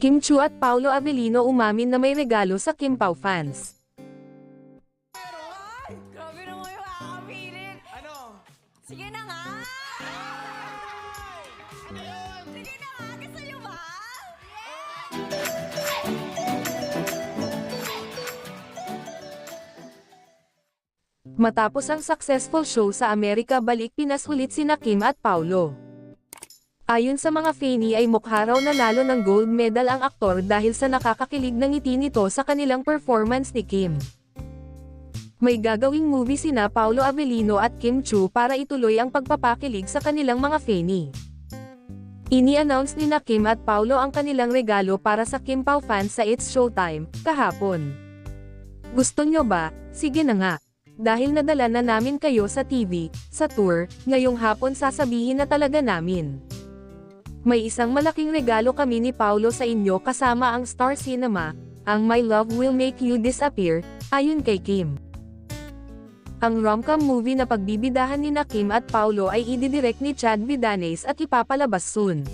Kim Chiu at Paolo Avellino umamin na may regalo sa Kim Pao fans. Grabe naman yung makakapilit. Ano? Sige na nga! Sige na nga, gusto nyo ba? Matapos ang successful show sa Amerika, balik Pinas ulit sina Kim at Paolo. Ayon sa mga fani ay mukha raw nanalo ng gold medal ang aktor dahil sa nakakakilig na ngiti nito sa kanilang performance ni Kim. May gagawing movie sina Paolo Avellino at Kim Chiu para ituloy ang pagpapakilig sa kanilang mga fani. Ini-announce ni na Kim at Paolo ang kanilang regalo para sa Kim Pao fans sa It's Showtime, kahapon. Gusto nyo ba? Sige na nga. Dahil nadala na namin kayo sa TV, sa tour, ngayong hapon sasabihin na talaga namin. May isang malaking regalo kami ni Paolo sa inyo kasama ang Star Cinema, ang My Love Will Make You Disappear, ayon kay Kim. Ang rom-com movie na pagbibidahan ni na Kim at Paolo ay ididirect ni Chad Vidanes at ipapalabas soon.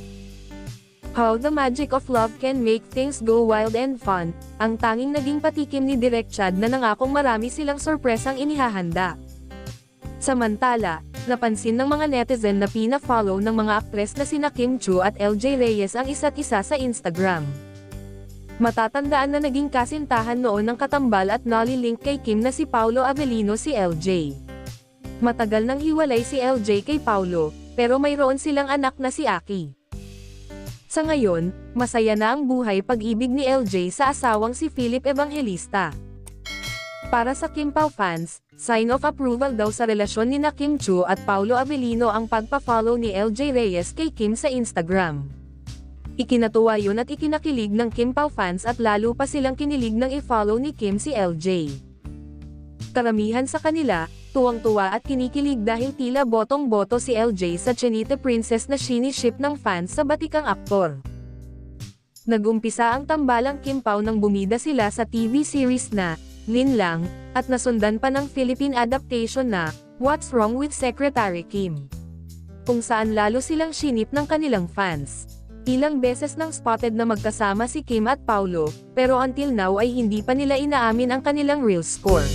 How the magic of love can make things go wild and fun, ang tanging naging patikim ni Direk Chad na nangakong marami silang sorpresang inihahanda. Samantala, napansin ng mga netizen na pina-follow ng mga aktres na sina Kim Chiu at LJ Reyes ang isa't isa sa Instagram. Matatandaan na naging kasintahan noon ng katambal at nolly-link kay Kim na si Paolo Avellino si LJ. Matagal nang hiwalay si LJ kay Paolo, pero mayroon silang anak na si Aki. Sa ngayon, masaya na ang buhay pag-ibig ni LJ sa asawang si Philip Evangelista. Para sa Kim Pao fans, sign of approval daw sa relasyon ni na Kim Chiu at Paolo Avellino ang pagpa-follow ni LJ Reyes kay Kim sa Instagram. Ikinatuwa yun at ikinakilig ng Kim Pao fans at lalo pa silang kinilig nang i-follow ni Kim si LJ. Karamihan sa kanila, tuwang-tuwa at kinikilig dahil tila botong-boto si LJ sa Chinita Princess na ship ng fans sa batikang aktor. Nag-umpisa ang tambalang Kim Pao nang bumida sila sa TV series na Lin Lang, at nasundan pa ng Philippine adaptation na What's Wrong with Secretary Kim, kung saan lalo silang shinip ng kanilang fans. Ilang beses nang spotted na magkasama si Kim at Paolo, pero until now ay hindi pa nila inaamin ang kanilang real score.